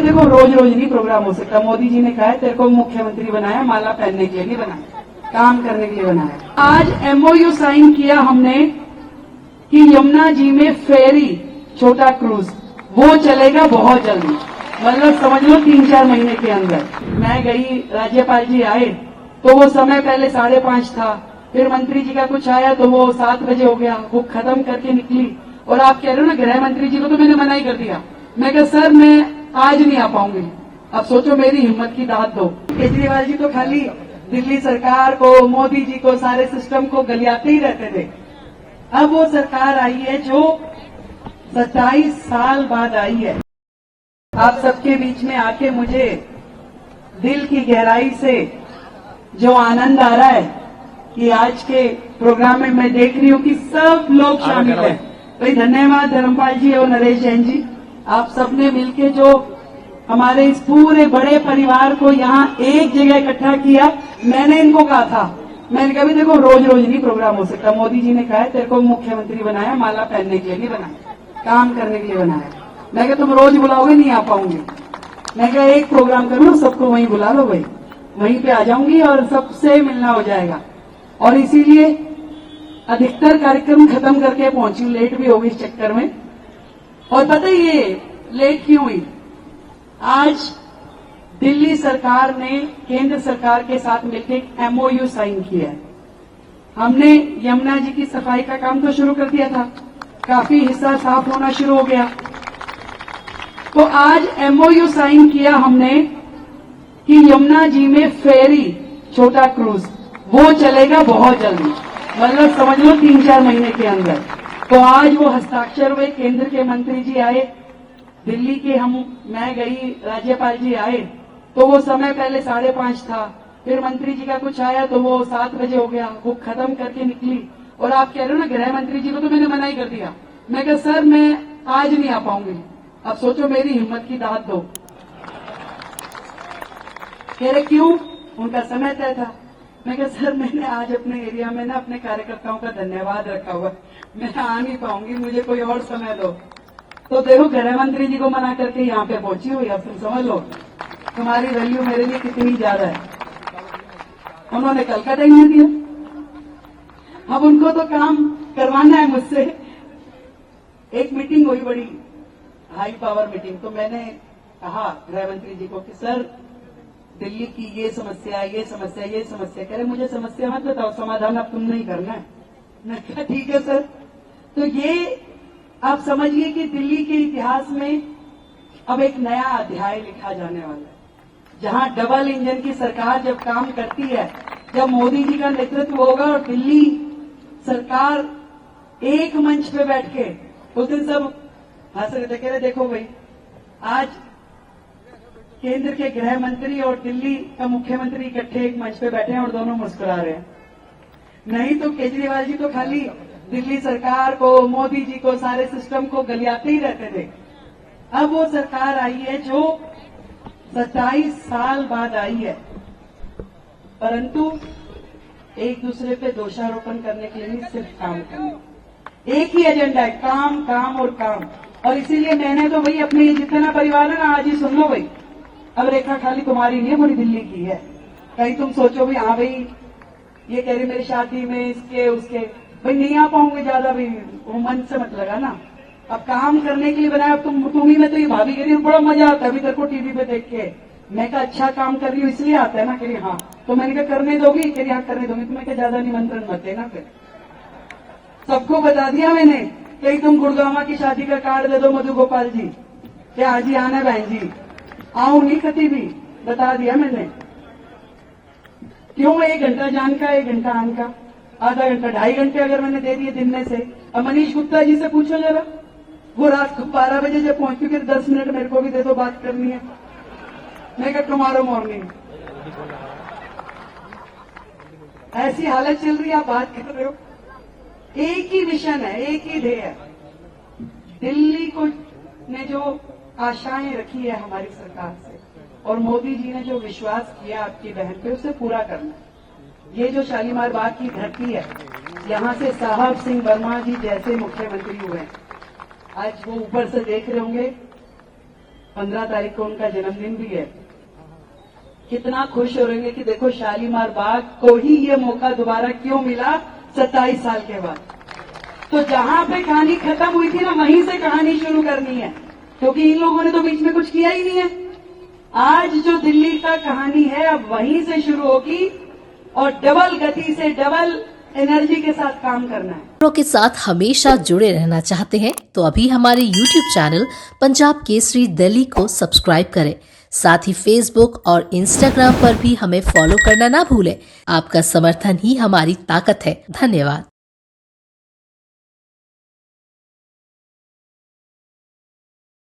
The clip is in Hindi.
देखो रोज रोज नहीं प्रोग्राम हो सकता। मोदी जी ने कहा है तेरे को मुख्यमंत्री बनाया, माला पहनने के लिए नहीं बनाया, काम करने के लिए बनाया। आज एमओयू साइन किया हमने कि यमुना जी में फेरी, छोटा क्रूज, वो चलेगा बहुत जल्दी, मतलब समझ लो 3-4 महीने के अंदर। मैं गई, राज्यपाल जी आए तो वो समय पहले 5:30 था, फिर मंत्री जी का कुछ आया तो वो 7 बजे हो गया, वो खत्म करके निकली। और आप कह रहे हो ना गृह मंत्री जी को, तो मैंने मना ही कर दिया। मैं कहा सर मैं आज नहीं आ पाऊंगी। अब सोचो मेरी हिम्मत की दाद दो। केजरीवाल जी तो खाली दिल्ली सरकार को, मोदी जी को, सारे सिस्टम को गलियाते ही रहते थे। अब वो सरकार आई है जो 27 साल बाद आई है। आप सबके बीच में आके मुझे दिल की गहराई से जो आनंद आ रहा है कि आज के प्रोग्राम में मैं देख रही हूँ कि सब लोग शामिल हैं। भाई धन्यवाद धर्मपाल जी और नरेश जैन जी, आप सबने मिलके जो हमारे इस पूरे बड़े परिवार को यहाँ एक जगह इकट्ठा किया। मैंने इनको कहा था, मैंने कहा भी देखो रोज रोज नहीं प्रोग्राम हो सकता। मोदी जी ने कहा है तेरे को मुख्यमंत्री बनाया, माला पहनने के लिए नहीं बनाया, काम करने के लिए बनाया। मैं कहा तुम रोज बुलाओगे, नहीं आ पाऊंगी। मैं कहा एक प्रोग्राम कर लो, सबको वहीं बुला लो, भाई वहीं पे आ जाऊंगी और सबसे मिलना हो जाएगा। और इसीलिए अधिकतर कार्यक्रम खत्म करके पहुंची हूं, लेट भी हो गई इस चक्कर में। और पता ही ये लेट क्यों हुई? आज दिल्ली सरकार ने केंद्र सरकार के साथ मिलकर एक एमओयू साइन किया है। हमने यमुना जी की सफाई का काम तो शुरू कर दिया था, काफी हिस्सा साफ होना शुरू हो गया। तो आज एमओयू साइन किया हमने कि यमुना जी में फेरी, छोटा क्रूज, वो चलेगा बहुत जल्दी, मतलब समझ लो 3-4 महीने के अंदर। तो आज वो हस्ताक्षर हुए, केंद्र के मंत्री जी आए, दिल्ली के मैं गई, राज्यपाल जी आए तो वो समय पहले 5:30 था, फिर मंत्री जी का कुछ आया तो वो 7 बजे हो गया, वो खत्म करके निकली। और आप कह रहे हो ना गृह मंत्री जी को, तो मैंने मना ही कर दिया। मैं कहा सर मैं आज नहीं आ पाऊंगी। अब सोचो मेरी हिम्मत की दाद दो। कह रहे क्यों? उनका समय तय था। मैं कहा सर मैंने आज अपने एरिया में ना अपने कार्यकर्ताओं का धन्यवाद रखा हुआ, मैं आ नहीं पाऊंगी, मुझे कोई और समय दो। तो देखो गृह मंत्री जी को मना करके यहाँ पे पहुंची हुई। अब तुम समझ लो तुम्हारी वैल्यू मेरे लिए कितनी ज्यादा है। उन्होंने कल का टाइम नहीं दिया। अब उनको तो काम करवाना है मुझसे। एक मीटिंग हुई, बड़ी हाई पावर मीटिंग, तो मैंने कहा गृह मंत्री जी को कि सर दिल्ली की ये समस्या, ये समस्या, ये समस्या। कह रहे मुझे समस्या मत बताओ, समाधान अब तुमने ही करना है। मैं कहा ठीक है सर। तो ये आप समझिए कि दिल्ली के इतिहास में अब एक नया अध्याय लिखा जाने वाला है, जहां डबल इंजन की सरकार जब काम करती है, जब मोदी जी का नेतृत्व होगा और दिल्ली सरकार एक मंच पे बैठ के, उस दिन सब हंस रहे थे, कह रहे देखो भाई आज केंद्र के गृह मंत्री और दिल्ली का मुख्यमंत्री इकट्ठे एक मंच पे बैठे हैं और दोनों मुस्कुरा रहे हैं। नहीं तो केजरीवाल जी तो खाली दिल्ली सरकार को, मोदी जी को, सारे सिस्टम को गलियाते ही रहते थे। अब वो सरकार आई है जो 27 साल बाद आई है, परंतु एक दूसरे पे दोषारोपण करने के लिए नहीं, सिर्फ काम करने। एक ही एजेंडा है, काम काम और काम। और इसीलिए मैंने तो भाई अपने जितना परिवार है ना, आज ही सुन लो भाई, अब रेखा खाली तुम्हारी नहीं है, पूरी दिल्ली की है। कहीं तुम सोचो भी हाँ भाई ये कह रही मेरी शादी में इसके उसके, भाई नहीं आ पाऊंगे ज्यादा, भी वो मन से मत लगा ना। अब काम करने के लिए बनाया। अब तुम ही में तो ये भाभी कह रही बड़ा मजा आता है अभी तेरे को टीवी पे देख के। मैं कहा अच्छा काम कर रही हूँ इसलिए आता है ना। कह रही हाँ। तो मैंने कहा करने दोगी? कह रही हाँ करने दोगी। तो मैं क्या ज्यादा निमंत्रण मत देना। फिर सबको बता दिया मैंने, कहीं तुम गुड़गामा की शादी का कार्ड दे दो मधु गोपाल जी, क्या आज ही आना बहन जी, आऊं नहीं कती भी, बता दिया मैंने। क्यों? 1 घंटा जान का 1 घंटा आन का, आधा घंटा 2.5 घंटे अगर मैंने दे दिए दिन में से। अब मनीष गुप्ता जी से पूछो जरा, वो रात को 12 बजे जब पहुंची, फिर 10 मिनट मेरे को भी दे दो, बात करनी है। मैं कहा टुमारो मॉर्निंग। ऐसी हालत चल रही है, आप बात कर रहे हो। एक ही मिशन है, एक ही ध्येय है। दिल्ली को ने जो आशाएं रखी है हमारी सरकार से, और मोदी जी ने जो विश्वास किया आपकी बहन पे, उसे पूरा करना। ये जो शालीमार बाग की धरती है, यहाँ से साहब सिंह वर्मा जी जैसे मुख्यमंत्री हुए, आज वो ऊपर से देख रहे होंगे, 15 तारीख को उनका जन्मदिन भी है। कितना खुश हो रहेंगे कि देखो शालीमार बाग को ही ये मौका दोबारा क्यों मिला 27 साल के बाद। तो जहां पे कहानी खत्म हुई थी ना, वहीं से कहानी शुरू करनी है, क्योंकि इन लोगों ने तो बीच में कुछ किया ही नहीं है। आज जो दिल्ली का कहानी है अब वहीं से शुरू होगी और डबल गति से, डबल एनर्जी के साथ काम करना है। खबरों के साथ हमेशा जुड़े रहना चाहते हैं तो अभी हमारे YouTube चैनल पंजाब केसरी दिल्ली को सब्सक्राइब करें। साथ ही Facebook और Instagram पर भी हमें फॉलो करना ना भूलें। आपका समर्थन ही हमारी ताकत है। धन्यवाद।